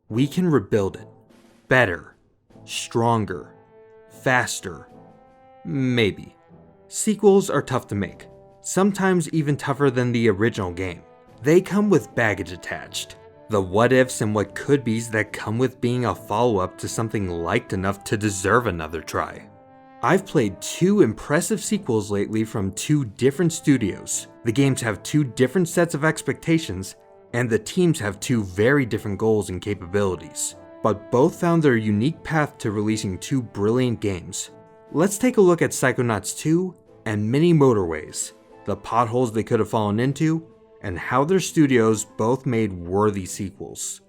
we can rebuild it. Better. Stronger. Faster. Maybe. Sequels are tough to make, sometimes even tougher than the original game. They come with baggage attached. The what ifs and what could be's that come with being a follow-up to something liked enough to deserve another try. I've played 2 impressive sequels lately from 2 different studios. The games have 2 different sets of expectations, and the teams have 2 very different goals and capabilities, but both found their unique path to releasing 2 brilliant games. Let's take a look at Psychonauts 2 and Mini Motorways, the potholes they could have fallen into, and how their studios both made worthy sequels.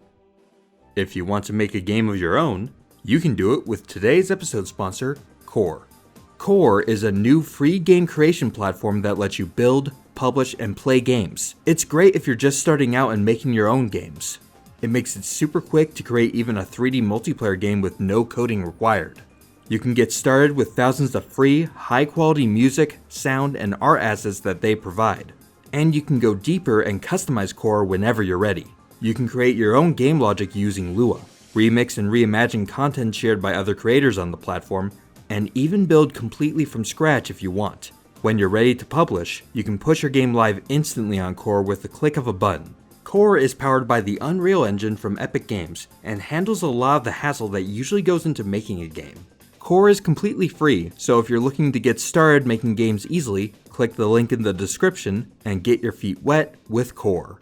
If you want to make a game of your own, you can do it with today's episode sponsor, Core. Core is a new free game creation platform that lets you build, publish, and play games. It's great if you're just starting out and making your own games. It makes it super quick to create even a 3D multiplayer game with no coding required. You can get started with thousands of free, high-quality music, sound, and art assets that they provide. And you can go deeper and customize Core whenever you're ready. You can create your own game logic using Lua, remix and reimagine content shared by other creators on the platform, and even build completely from scratch if you want. When you're ready to publish, you can push your game live instantly on Core with the click of a button. Core is powered by the Unreal Engine from Epic Games and handles a lot of the hassle that usually goes into making a game. Core is completely free, so if you're looking to get started making games easily, click the link in the description and get your feet wet with Core.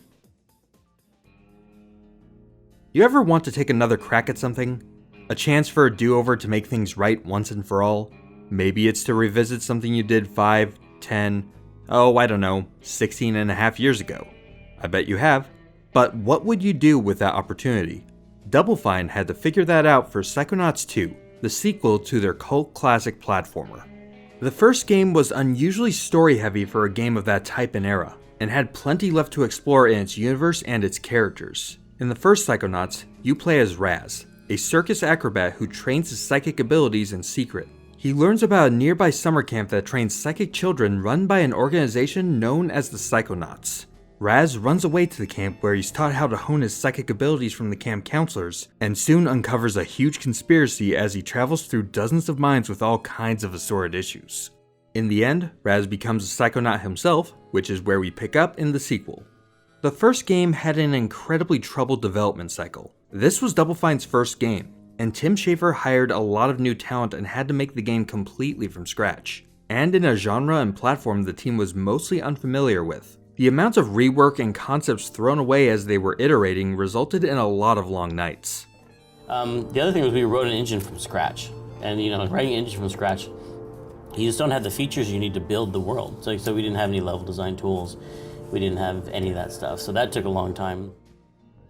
You ever want to take another crack at something? A chance for a do-over to make things right once and for all? Maybe it's to revisit something you did 5, 10, 16 and a half years ago. I bet you have. But what would you do with that opportunity? Double Fine had to figure that out for Psychonauts 2, the sequel to their cult classic platformer. The first game was unusually story-heavy for a game of that type and era, and had plenty left to explore in its universe and its characters. In the first Psychonauts, you play as Raz, a circus acrobat who trains his psychic abilities in secret. He learns about a nearby summer camp that trains psychic children run by an organization known as the Psychonauts. Raz runs away to the camp where he's taught how to hone his psychic abilities from the camp counselors, and soon uncovers a huge conspiracy as he travels through dozens of minds with all kinds of assorted issues. In the end, Raz becomes a Psychonaut himself, which is where we pick up in the sequel. The first game had an incredibly troubled development cycle. This was Double Fine's first game, and Tim Schafer hired a lot of new talent and had to make the game completely from scratch, and in a genre and platform the team was mostly unfamiliar with. The amount of rework and concepts thrown away as they were iterating resulted in a lot of long nights. The other thing was we wrote an engine from scratch, and writing an engine from scratch, you just don't have the features you need to build the world. So we didn't have any level design tools, we didn't have any of that stuff, so that took a long time.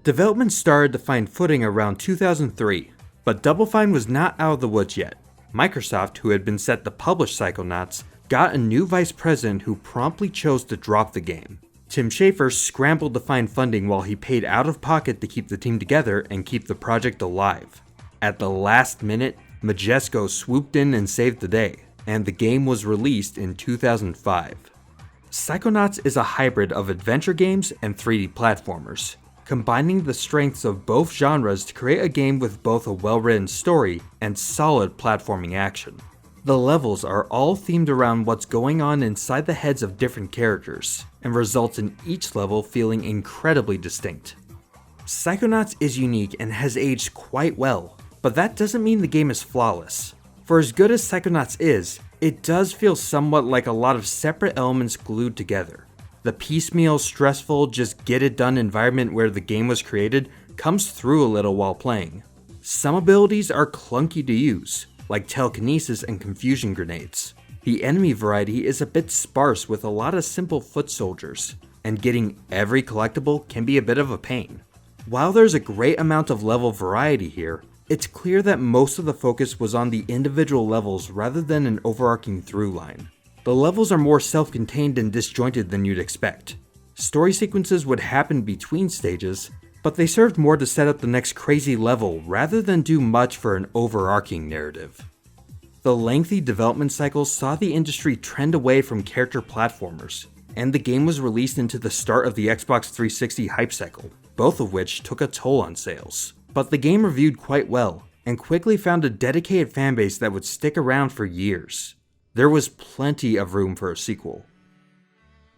Development started to find footing around 2003, but Double Fine was not out of the woods yet. Microsoft, who had been set to publish Psychonauts, got a new vice president who promptly chose to drop the game. Tim Schafer scrambled to find funding while he paid out of pocket to keep the team together and keep the project alive. At the last minute, Majesco swooped in and saved the day, and the game was released in 2005. Psychonauts is a hybrid of adventure games and 3D platformers, combining the strengths of both genres to create a game with both a well-written story and solid platforming action. The levels are all themed around what's going on inside the heads of different characters, and results in each level feeling incredibly distinct. Psychonauts is unique and has aged quite well, but that doesn't mean the game is flawless. For as good as Psychonauts is, it does feel somewhat like a lot of separate elements glued together. The piecemeal, stressful, just get it done environment where the game was created comes through a little while playing. Some abilities are clunky to use, like telekinesis and confusion grenades. The enemy variety is a bit sparse with a lot of simple foot soldiers, and getting every collectible can be a bit of a pain. While there's a great amount of level variety here, it's clear that most of the focus was on the individual levels rather than an overarching through line. The levels are more self-contained and disjointed than you'd expect. Story sequences would happen between stages, but they served more to set up the next crazy level rather than do much for an overarching narrative. The lengthy development cycles saw the industry trend away from character platformers, and the game was released into the start of the Xbox 360 hype cycle, both of which took a toll on sales. but the game reviewed quite well, and quickly found a dedicated fanbase that would stick around for years. There was plenty of room for a sequel.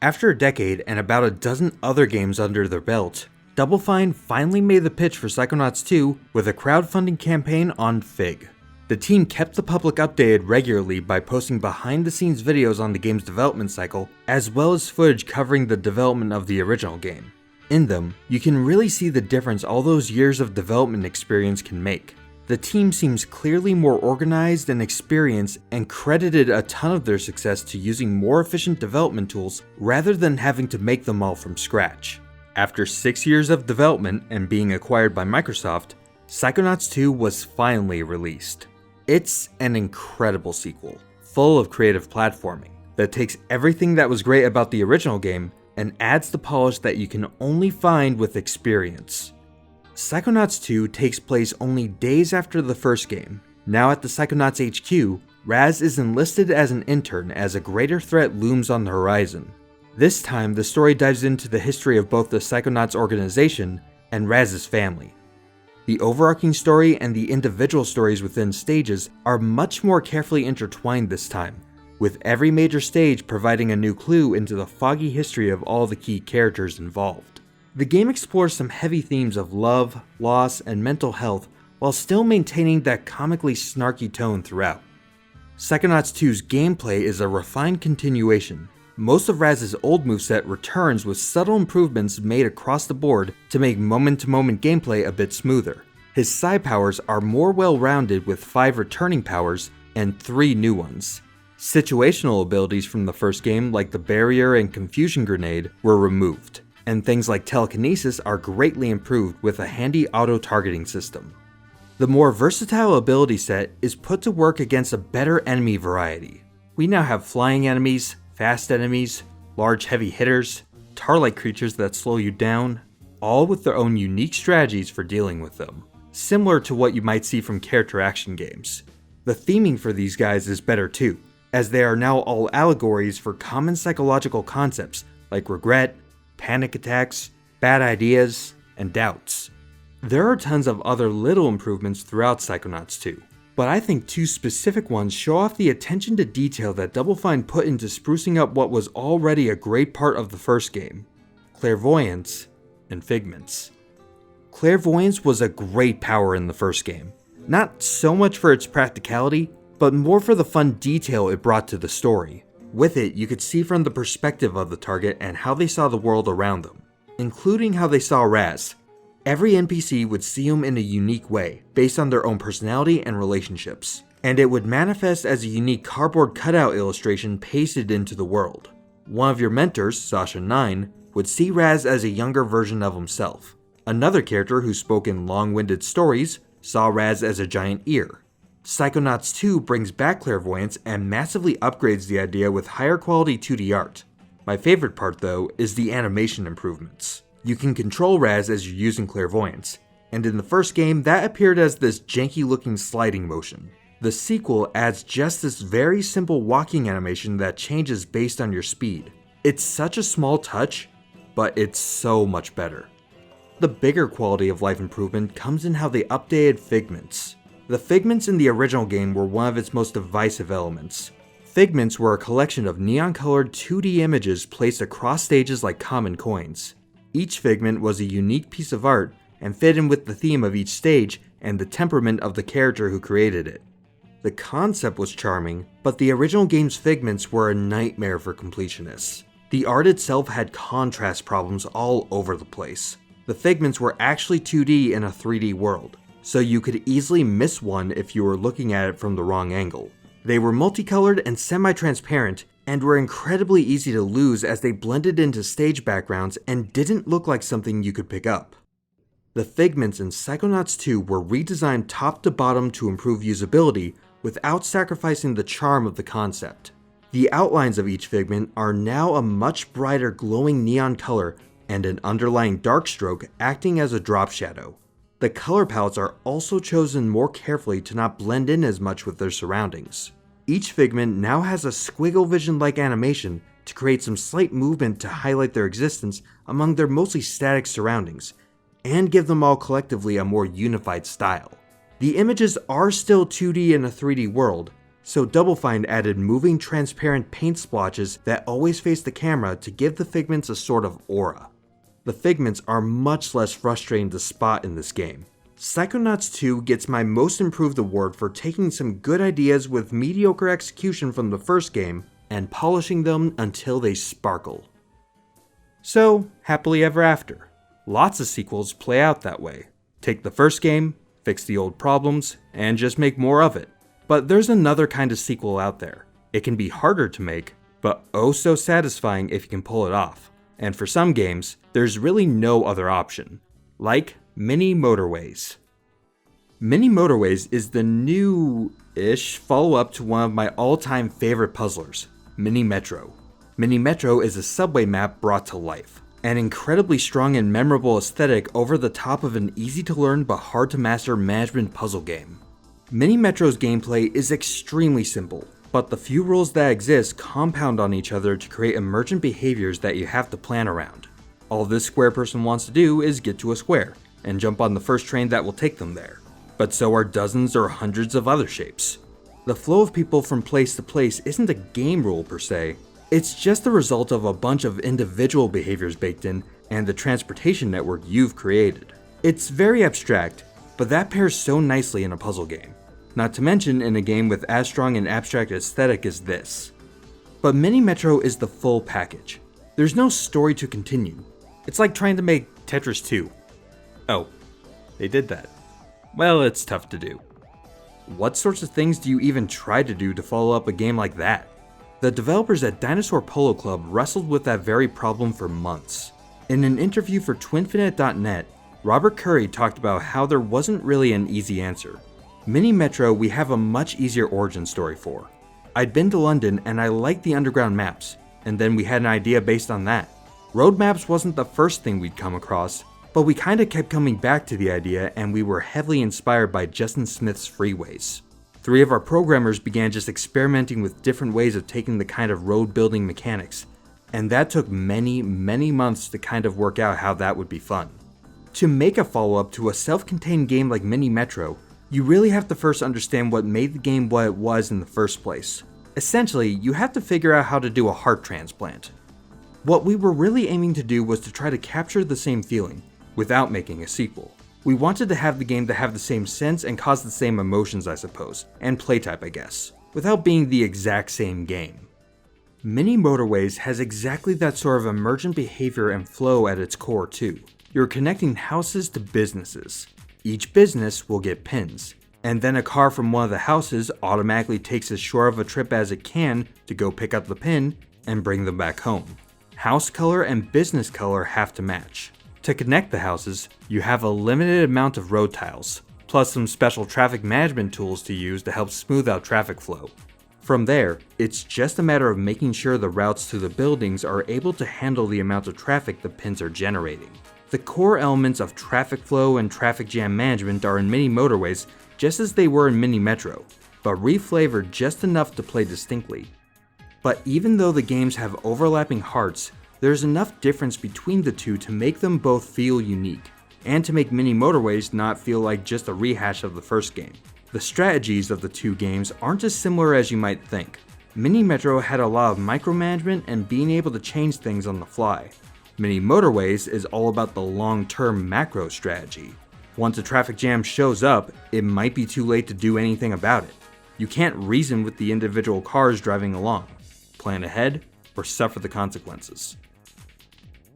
After a decade and about a dozen other games under their belt, Double Fine finally made the pitch for Psychonauts 2 with a crowdfunding campaign on Fig. The team kept the public updated regularly by posting behind-the-scenes videos on the game's development cycle, as well as footage covering the development of the original game. In them, you can really see the difference all those years of development experience can make. The team seems clearly more organized and experienced, and credited a ton of their success to using more efficient development tools rather than having to make them all from scratch. After 6 years of development and being acquired by Microsoft, Psychonauts 2 was finally released. It's an incredible sequel, full of creative platforming, that takes everything that was great about the original game and adds the polish that you can only find with experience. Psychonauts 2 takes place only days after the first game. Now at the Psychonauts HQ, Raz is enlisted as an intern as a greater threat looms on the horizon. This time, the story dives into the history of both the Psychonauts organization and Raz's family. The overarching story and the individual stories within stages are much more carefully intertwined this time, with every major stage providing a new clue into the foggy history of all the key characters involved. The game explores some heavy themes of love, loss, and mental health while still maintaining that comically snarky tone throughout. Psychonauts 2's gameplay is a refined continuation. Most of Raz's old moveset returns with subtle improvements made across the board to make moment-to-moment gameplay a bit smoother. His side powers are more well-rounded with 5 returning powers and 3 new ones. Situational abilities from the first game like the barrier and confusion grenade were removed, and things like telekinesis are greatly improved with a handy auto-targeting system. The more versatile ability set is put to work against a better enemy variety. We now have flying enemies, fast enemies, large heavy hitters, tar-like creatures that slow you down, all with their own unique strategies for dealing with them, similar to what you might see from character action games. The theming for these guys is better too, as they are now all allegories for common psychological concepts like regret, panic attacks, bad ideas, and doubts. There are tons of other little improvements throughout Psychonauts 2, but I think 2 specific ones show off the attention to detail that Double Fine put into sprucing up what was already a great part of the first game: clairvoyance and figments. Clairvoyance was a great power in the first game, not so much for its practicality, but more for the fun detail it brought to the story. With it, you could see from the perspective of the target and how they saw the world around them, including how they saw Raz. Every NPC would see him in a unique way, based on their own personality and relationships, and it would manifest as a unique cardboard cutout illustration pasted into the world. One of your mentors, Sasha9, would see Raz as a younger version of himself. Another character who spoke in long-winded stories saw Raz as a giant ear. Psychonauts 2 brings back clairvoyance and massively upgrades the idea with higher quality 2D art. My favorite part though is the animation improvements. You can control Raz as you're using clairvoyance, and in the first game that appeared as this janky looking sliding motion. The sequel adds just this very simple walking animation that changes based on your speed. It's such a small touch, but it's so much better. The bigger quality of life improvement comes in how they updated figments. The figments in the original game were one of its most divisive elements. Figments were a collection of neon-colored 2D images placed across stages like common coins. Each figment was a unique piece of art and fit in with the theme of each stage and the temperament of the character who created it. The concept was charming, but the original game's figments were a nightmare for completionists. The art itself had contrast problems all over the place. The figments were actually 2D in a 3D world, so you could easily miss one if you were looking at it from the wrong angle. They were multicolored and semi-transparent, and were incredibly easy to lose as they blended into stage backgrounds and didn't look like something you could pick up. The figments in Psychonauts 2 were redesigned top to bottom to improve usability without sacrificing the charm of the concept. The outlines of each figment are now a much brighter glowing neon color and an underlying dark stroke acting as a drop shadow. The color palettes are also chosen more carefully to not blend in as much with their surroundings. Each figment now has a squiggle vision-like animation to create some slight movement to highlight their existence among their mostly static surroundings, and give them all collectively a more unified style. The images are still 2D in a 3D world, so Double Fine added moving transparent paint splotches that always face the camera to give the figments a sort of aura. The figments are much less frustrating to spot in this game. Psychonauts 2 gets my most improved award for taking some good ideas with mediocre execution from the first game and polishing them until they sparkle. So, happily ever after. Lots of sequels play out that way. Take the first game, fix the old problems, and just make more of it. But there's another kind of sequel out there. It can be harder to make, but oh so satisfying if you can pull it off. And for some games, there's really no other option. Like Mini Motorways. Mini Motorways is the new-ish follow-up to one of my all-time favorite puzzlers, Mini Metro. Mini Metro is a subway map brought to life. An incredibly strong and memorable aesthetic over the top of an easy-to-learn but hard-to-master management puzzle game. Mini Metro's gameplay is extremely simple, but the few rules that exist compound on each other to create emergent behaviors that you have to plan around. All this square person wants to do is get to a square, and jump on the first train that will take them there. But so are dozens or hundreds of other shapes. The flow of people from place to place isn't a game rule per se, it's just the result of a bunch of individual behaviors baked in and the transportation network you've created. It's very abstract, but that pairs so nicely in a puzzle game. Not to mention in a game with as strong an abstract aesthetic as this. But Mini Metro is the full package. There's no story to continue. It's like trying to make Tetris 2. Oh, they did that. Well, it's tough to do. What sorts of things do you even try to do to follow up a game like that? The developers at Dinosaur Polo Club wrestled with that very problem for months. In an interview for Twinfinite.net, Robert Curry talked about how there wasn't really an easy answer. Mini Metro we have a much easier origin story for. I'd been to London and I liked the underground maps, and then we had an idea based on that. Road maps wasn't the first thing we'd come across, but we kinda kept coming back to the idea and we were heavily inspired by Justin Smith's freeways. 3 of our programmers began just experimenting with different ways of taking the kind of road building mechanics, and that took many months to kind of work out how that would be fun. To make a follow-up to a self-contained game like Mini Metro, you really have to first understand what made the game what it was in the first place. Essentially, you have to figure out how to do a heart transplant. What we were really aiming to do was to try to capture the same feeling, without making a sequel. We wanted to have the game to have the same sense and cause the same emotions I suppose, and playtype I guess, without being the exact same game. Mini Motorways has exactly that sort of emergent behavior and flow at its core too. You're connecting houses to businesses. Each business will get pins, and then a car from one of the houses automatically takes as short of a trip as it can to go pick up the pin and bring them back home. House color and business color have to match. To connect the houses, you have a limited amount of road tiles, plus some special traffic management tools to use to help smooth out traffic flow. From there, it's just a matter of making sure the routes to the buildings are able to handle the amount of traffic the pins are generating. The core elements of traffic flow and traffic jam management are in Mini Motorways just as they were in Mini Metro, but reflavored just enough to play distinctly. But even though the games have overlapping hearts, there's enough difference between the two to make them both feel unique, and to make Mini Motorways not feel like just a rehash of the first game. The strategies of the two games aren't as similar as you might think. Mini Metro had a lot of micromanagement and being able to change things on the fly. Mini Motorways is all about the long-term macro strategy. Once a traffic jam shows up, it might be too late to do anything about it. You can't reason with the individual cars driving along, plan ahead, or suffer the consequences.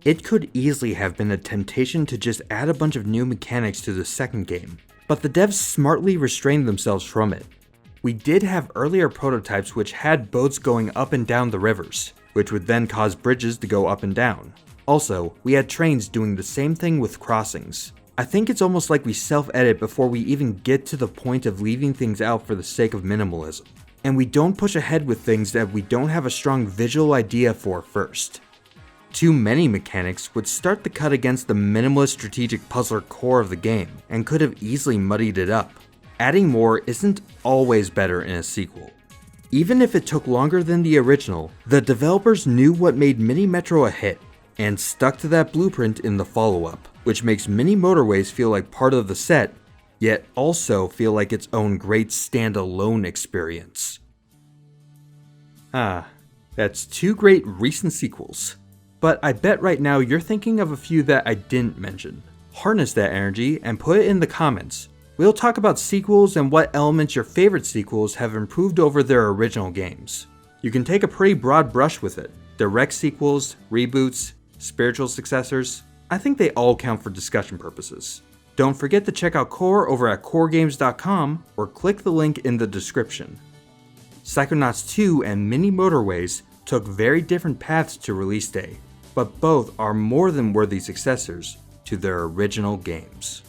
It could easily have been a temptation to just add a bunch of new mechanics to the second game, but the devs smartly restrained themselves from it. We did have earlier prototypes which had boats going up and down the rivers, which would then cause bridges to go up and down. Also, we had trains doing the same thing with crossings. I think it's almost like we self-edit before we even get to the point of leaving things out for the sake of minimalism. And we don't push ahead with things that we don't have a strong visual idea for first. Too many mechanics would start to cut against the minimalist strategic puzzler core of the game, and could have easily muddied it up. Adding more isn't always better in a sequel. Even if it took longer than the original, the developers knew what made Mini Metro a hit, and stuck to that blueprint in the follow-up. which makes Mini Motorways feel like part of the set, yet also feel like its own great standalone experience. That's 2 great recent sequels. But I bet right now you're thinking of a few that I didn't mention. Harness that energy and put it in the comments. We'll talk about sequels and what elements your favorite sequels have improved over their original games. You can take a pretty broad brush with it. Direct sequels, reboots, spiritual successors, I think they all count for discussion purposes. Don't forget to check out Core over at coregames.com or click the link in the description. Psychonauts 2 and Mini Motorways took very different paths to release day, but both are more than worthy successors to their original games.